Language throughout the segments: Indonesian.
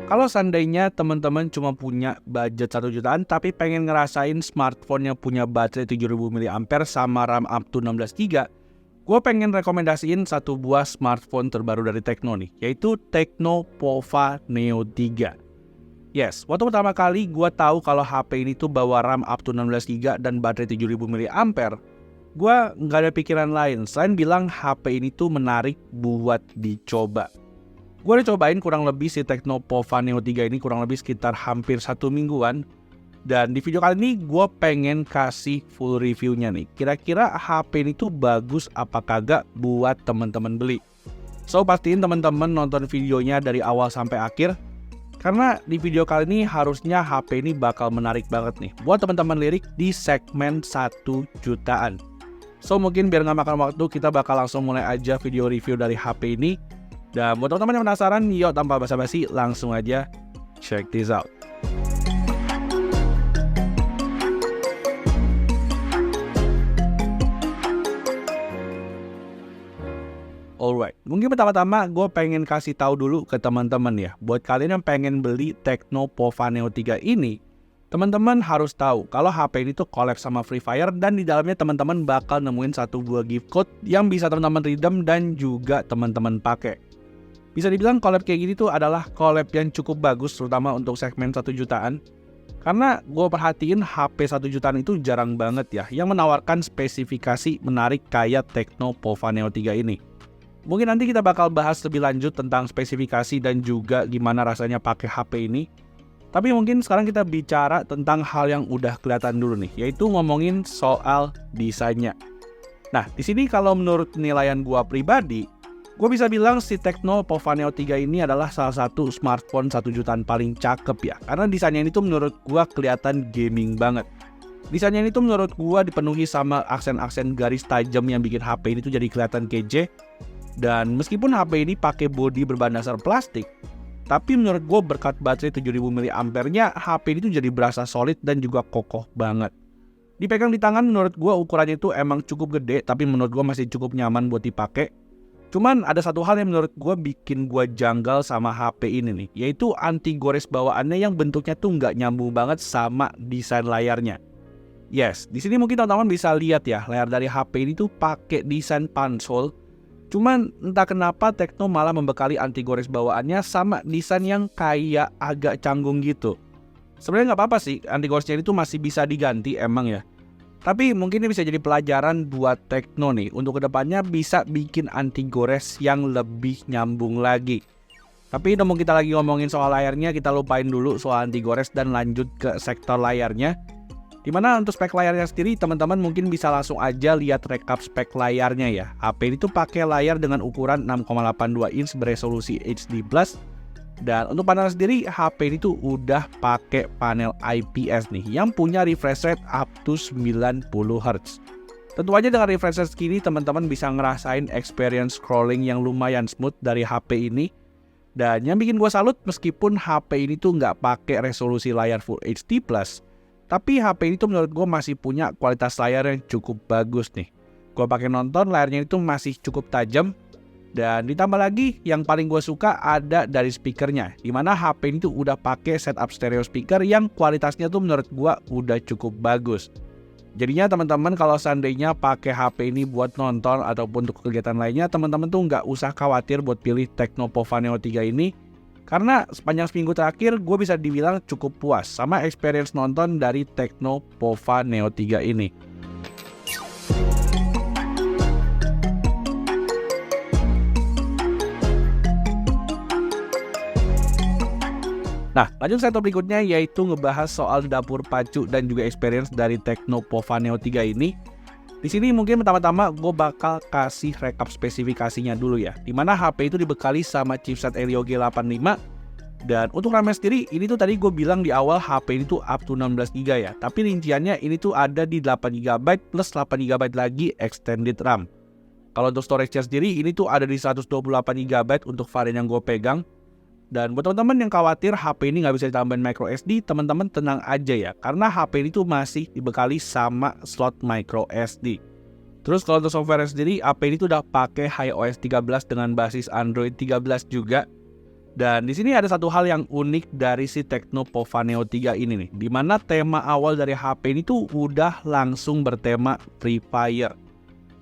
Kalau seandainya teman-teman cuma punya budget 1 jutaan tapi pengen ngerasain smartphone yang punya baterai 7000 mAh sama RAM up to 16 GB, gue pengen rekomendasiin satu buah smartphone terbaru dari Tecno nih, yaitu Tecno Pova Neo 3. Yes, waktu pertama kali gue tahu kalau HP ini tuh bawa RAM up to 16 GB dan baterai 7000 mAh, gue nggak ada pikiran lain selain bilang HP ini tuh menarik buat dicoba. Gue udah cobain kurang lebih si Tecno Pova Neo 3 ini kurang lebih sekitar hampir 1 mingguan. Dan di video kali ini gue pengen kasih full reviewnya nih. Kira-kira HP ini tuh bagus apa kagak buat temen-temen beli. So pastiin temen-temen nonton videonya dari awal sampai akhir. Karena di video kali ini harusnya HP ini bakal menarik banget nih buat teman-teman lirik di segmen 1 jutaan. So mungkin biar gak makan waktu, kita bakal langsung mulai aja video review dari HP ini. Dan buat teman-teman yang penasaran, yuk tanpa basa-basi langsung aja check this out. Alright, mungkin pertama-tama gue pengen kasih tahu dulu ke teman-teman ya. Buat kalian yang pengen beli Tecno Pova Neo 3 ini, teman-teman harus tahu kalau HP ini tuh collab sama Free Fire dan di dalamnya teman-teman bakal nemuin satu buah gift code yang bisa teman-teman redeem dan juga teman-teman pakai. Bisa dibilang collab kayak gini tuh adalah collab yang cukup bagus terutama untuk segmen 1 jutaan. Karena gue perhatiin HP 1 jutaan itu jarang banget ya yang menawarkan spesifikasi menarik kayak Tecno Pova Neo 3 ini. Mungkin nanti kita bakal bahas lebih lanjut tentang spesifikasi dan juga gimana rasanya pakai HP ini. Tapi mungkin sekarang kita bicara tentang hal yang udah kelihatan dulu nih, yaitu ngomongin soal desainnya. Nah, di sini kalau menurut penilaian gue pribadi, gue bisa bilang si Tecno Pova Neo 3 ini adalah salah satu smartphone 1 jutaan paling cakep ya. Karena desainnya ini tuh menurut gue kelihatan gaming banget. Desainnya ini tuh menurut gue dipenuhi sama aksen-aksen garis tajam yang bikin HP ini tuh jadi kelihatan keje. Dan meskipun HP ini pakai bodi berbahan dasar plastik, tapi menurut gue berkat baterai 7000 mAh-nya, HP ini tuh jadi berasa solid dan juga kokoh banget. Dipegang di tangan menurut gue ukurannya itu emang cukup gede, tapi menurut gue masih cukup nyaman buat dipakai. Cuman ada satu hal yang menurut gue bikin gue janggal sama HP ini nih, yaitu anti gores bawaannya yang bentuknya tuh nggak nyambung banget sama desain layarnya. Yes, di sini mungkin teman-teman bisa lihat ya, layar dari HP ini tuh pakai desain pansol. Cuman entah kenapa Tecno malah membekali anti gores bawaannya sama desain yang kayak agak canggung gitu. Sebenarnya nggak apa-apa sih, anti goresnya itu masih bisa diganti emang ya. Tapi mungkin ini bisa jadi pelajaran buat Tecno nih, untuk kedepannya bisa bikin anti gores yang lebih nyambung lagi. Tapi udah mau kita lagi ngomongin soal layarnya, kita lupain dulu soal anti gores dan lanjut ke sektor layarnya. Dimana untuk spek layarnya sendiri, teman-teman mungkin bisa langsung aja lihat rekap spek layarnya ya. HP ini tuh pakai layar dengan ukuran 6,82 inch beresolusi HD+. Dan untuk panel sendiri, HP ini tuh udah pakai panel IPS nih yang punya refresh rate up to 90 Hz. Tentu aja dengan refresh rate segini teman-teman bisa ngerasain experience scrolling yang lumayan smooth dari HP ini. Dan yang bikin gue salut, meskipun HP ini tuh nggak pakai resolusi layar Full HD+, tapi HP ini tuh menurut gue masih punya kualitas layar yang cukup bagus nih. Gue pakai nonton, layarnya itu masih cukup tajam. Dan ditambah lagi yang paling gue suka ada dari speakernya, dimana HP ini tuh udah pakai setup stereo speaker yang kualitasnya tuh menurut gue udah cukup bagus. Jadinya teman-teman kalau seandainya pakai HP ini buat nonton ataupun untuk kegiatan lainnya, teman-teman tuh nggak usah khawatir buat pilih Tecno Pova Neo 3 ini. Karena sepanjang seminggu terakhir gue bisa dibilang cukup puas sama experience nonton dari Tecno Pova Neo 3 ini. Nah, lanjut sektor berikutnya yaitu ngebahas soal dapur pacu dan juga experience dari Tecno Pova Neo 3 ini. Di sini mungkin pertama-tama gue bakal kasih rekap spesifikasinya dulu ya. Dimana HP itu dibekali sama chipset Helio G85. Dan untuk RAM sendiri, ini tuh tadi gue bilang di awal HP ini tuh up to 16 GB ya. Tapi rinciannya ini tuh ada di 8 GB plus 8 GB lagi extended RAM. Kalau untuk storage-nya sendiri, ini tuh ada di 128 GB untuk varian yang gue pegang. Dan buat teman-teman yang khawatir HP ini nggak bisa ditambahin micro SD, teman-teman tenang aja ya, karena HP ini tuh masih dibekali sama slot micro SD. Terus kalau untuk software sendiri, HP ini tuh udah pakai iOS 13 dengan basis Android 13 juga. Dan di sini ada satu hal yang unik dari si Tecno Pova Neo 3 ini nih, di mana tema awal dari HP ini tuh udah langsung bertema Free Fire.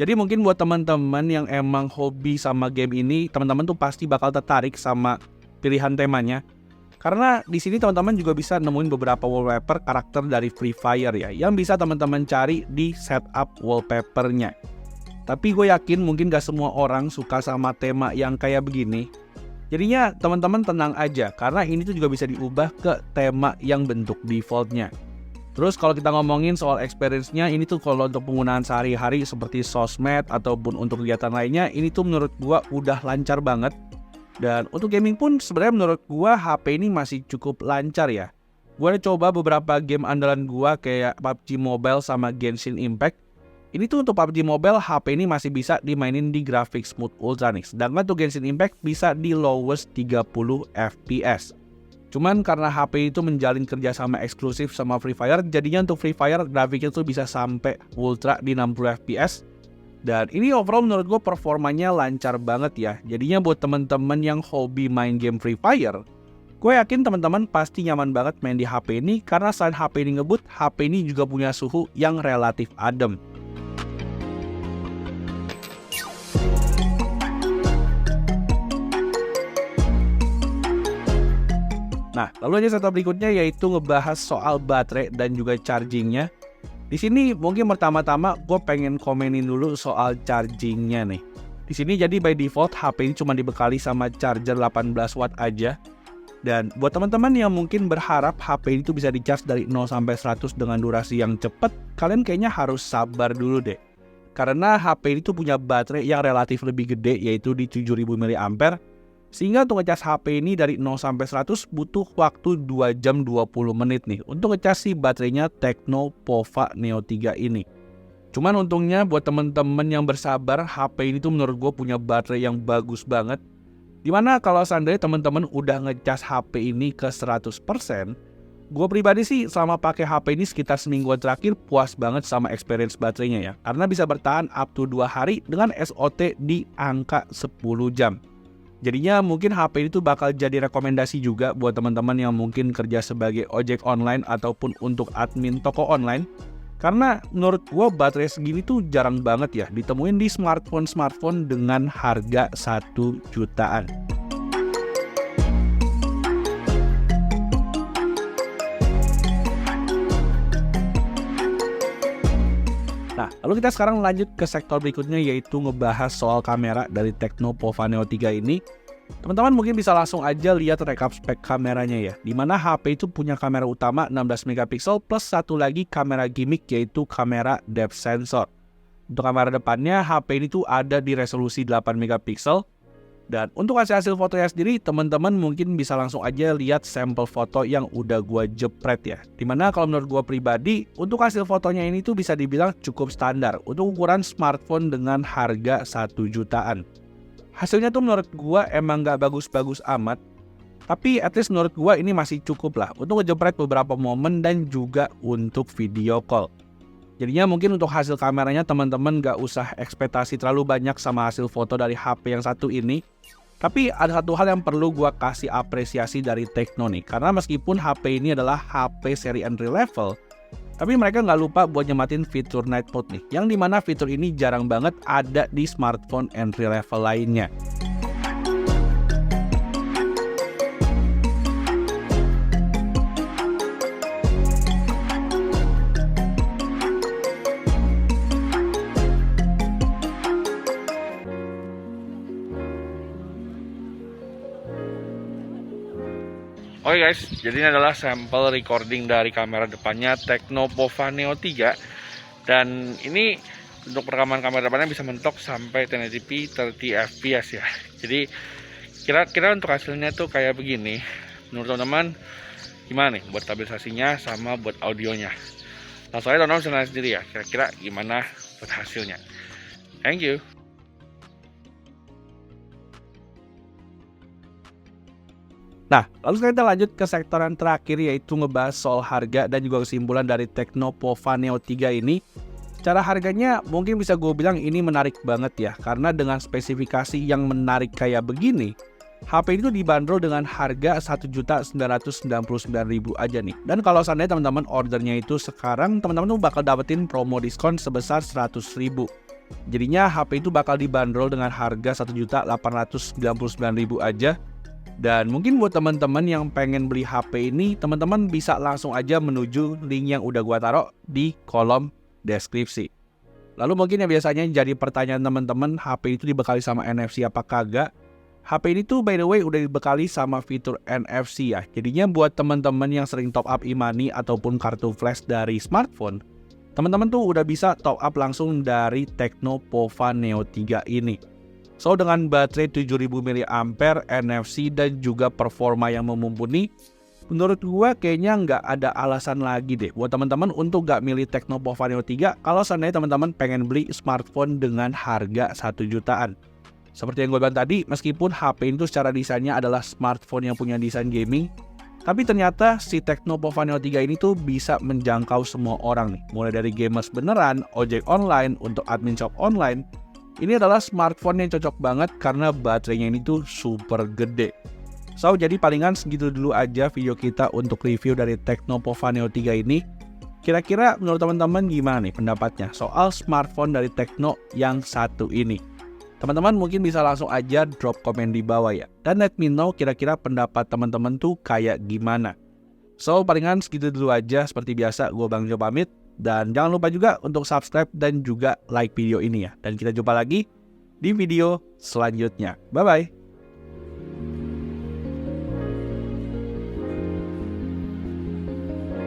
Jadi mungkin buat teman-teman yang emang hobi sama game ini, teman-teman tuh pasti bakal tertarik sama pilihan temanya. Karena di sini teman-teman juga bisa nemuin beberapa wallpaper karakter dari Free Fire ya, yang bisa teman-teman cari di setup wallpapernya. Tapi gue yakin mungkin gak semua orang suka sama tema yang kayak begini. Jadinya teman-teman tenang aja, karena ini tuh juga bisa diubah ke tema yang bentuk defaultnya. Terus kalau kita ngomongin soal experience-nya, ini tuh kalau untuk penggunaan sehari-hari seperti sosmed ataupun untuk kegiatan lainnya, ini tuh menurut gua udah lancar banget. Dan untuk gaming pun sebenarnya menurut gua HP ini masih cukup lancar ya. Gua udah coba beberapa game andalan gua kayak PUBG Mobile sama Genshin Impact. Ini tuh untuk PUBG Mobile, HP ini masih bisa dimainin di Graphics Mode Ultra nih. Sedangkan untuk Genshin Impact bisa di lowest 30 FPS. Cuman karena HP itu menjalin kerjasama eksklusif sama Free Fire, jadinya untuk Free Fire grafiknya tuh bisa sampai Ultra di 60 FPS. Dan ini overall menurut gue performanya lancar banget ya. Jadinya buat temen-temen yang hobi main game Free Fire, gue yakin teman-teman pasti nyaman banget main di HP ini. Karena selain HP ini ngebut, HP ini juga punya suhu yang relatif adem. Nah, lalu aja setup berikutnya yaitu ngebahas soal baterai dan juga chargingnya. Di sini mungkin pertama-tama gue pengen komenin dulu soal chargingnya nih. Di sini jadi by default HP ini cuma dibekali sama charger 18 watt aja. Dan buat teman-teman yang mungkin berharap HP ini tuh bisa di-charge dari 0 sampai 100 dengan durasi yang cepat, kalian kayaknya harus sabar dulu deh. Karena HP ini tuh punya baterai yang relatif lebih gede yaitu di 7000 mAh. Sehingga untuk ngecas HP ini dari 0 sampai 100 butuh waktu 2 jam 20 menit nih untuk ngecas si baterainya Tecno Pova Neo 3 ini. Cuman untungnya buat temen-temen yang bersabar, HP ini tuh menurut gue punya baterai yang bagus banget. Dimana kalau seandainya temen-temen udah ngecas HP ini ke 100%, gue pribadi sih selama pakai HP ini sekitar semingguan terakhir puas banget sama experience baterainya ya. Karena bisa bertahan up to 2 hari dengan SOT di angka 10 jam. Jadinya mungkin HP ini tuh bakal jadi rekomendasi juga buat teman-teman yang mungkin kerja sebagai ojek online ataupun untuk admin toko online. Karena menurut gua baterai segini tuh jarang banget ya ditemuin di smartphone dengan harga 1 jutaan. Nah, lalu kita sekarang lanjut ke sektor berikutnya yaitu ngebahas soal kamera dari Tecno Pova Neo 3 ini. Teman-teman mungkin bisa langsung aja lihat rekap spek kameranya ya. Dimana HP itu punya kamera utama 16 megapiksel plus satu lagi kamera gimmick yaitu kamera depth sensor. Untuk kamera depannya HP ini tuh ada di resolusi 8 megapiksel. Dan untuk hasil fotonya sendiri, teman-teman mungkin bisa langsung aja lihat sampel foto yang udah gua jepret ya. Dimana kalau menurut gua pribadi, untuk hasil fotonya ini tuh bisa dibilang cukup standar untuk ukuran smartphone dengan harga 1 jutaan. Hasilnya tuh menurut gua emang gak bagus-bagus amat, tapi at least menurut gua ini masih cukup lah untuk ngejepret beberapa momen dan juga untuk video call. Jadinya mungkin untuk hasil kameranya teman-teman gak usah ekspektasi terlalu banyak sama hasil foto dari HP yang satu ini. Tapi ada satu hal yang perlu gua kasih apresiasi dari Tecno nih. Karena meskipun HP ini adalah HP seri entry level, tapi mereka nggak lupa buat nyematin fitur night mode nih. Yang dimana fitur ini jarang banget ada di smartphone entry level lainnya. Oke guys, jadi ini adalah sampel recording dari kamera depannya Tecno Pova Neo 3. Dan ini untuk rekaman kamera depannya bisa mentok sampai 1080p 30 fps ya. Jadi kira-kira untuk hasilnya tuh kayak begini. Menurut teman-teman gimana nih buat stabilisasinya sama buat audionya? Langsung aja teman-teman bisa nanya sendiri ya, kira-kira gimana buat hasilnya. Thank you. Nah, lalu sekarang kita lanjut ke sektor yang terakhir yaitu ngebahas soal harga dan juga kesimpulan dari Tecno Pova Neo 3 ini. Cara harganya mungkin bisa gue bilang ini menarik banget ya, karena dengan spesifikasi yang menarik kayak begini, HP itu dibanderol dengan harga Rp1.999.000 aja nih. Dan kalau seandainya teman-teman ordernya itu sekarang, teman-teman tuh bakal dapetin promo diskon sebesar Rp100.000. Jadinya HP itu bakal dibanderol dengan harga Rp1.899.000 aja. Dan mungkin buat teman-teman yang pengen beli HP ini, teman-teman bisa langsung aja menuju link yang udah gua taruh di kolom deskripsi. Lalu mungkin yang biasanya jadi pertanyaan teman-teman, HP itu dibekali sama NFC apa kagak? HP ini tuh by the way udah dibekali sama fitur NFC ya. Jadinya buat teman-teman yang sering top up e-money ataupun kartu flash dari smartphone, teman-teman tuh udah bisa top up langsung dari Tecno Pova Neo 3 ini. So dengan baterai 7000 mAh, NFC dan juga performa yang mumpuni, menurut gua kayaknya nggak ada alasan lagi deh buat teman-teman untuk nggak milih Tecno Pova Neo 3 kalau seandainya teman-teman pengen beli smartphone dengan harga 1 jutaan. Seperti yang gue bilang tadi, meskipun HP itu secara desainnya adalah smartphone yang punya desain gaming, tapi ternyata si Tecno Pova Neo 3 ini tuh bisa menjangkau semua orang nih. Mulai dari gamers beneran, ojek online, untuk admin shop online. Ini adalah smartphone yang cocok banget karena baterainya ini tuh super gede. So, jadi palingan segitu dulu aja video kita untuk review dari Tecno Pova Neo 3 ini. Kira-kira menurut teman-teman gimana nih pendapatnya soal smartphone dari Tecno yang satu ini? Teman-teman mungkin bisa langsung aja drop komen di bawah ya. Dan let me know kira-kira pendapat teman-teman tuh kayak gimana. So, palingan segitu dulu aja. Seperti biasa, gue Bang Jo pamit. Dan jangan lupa juga untuk subscribe dan juga like video ini ya. Dan kita jumpa lagi di video selanjutnya. Bye-bye.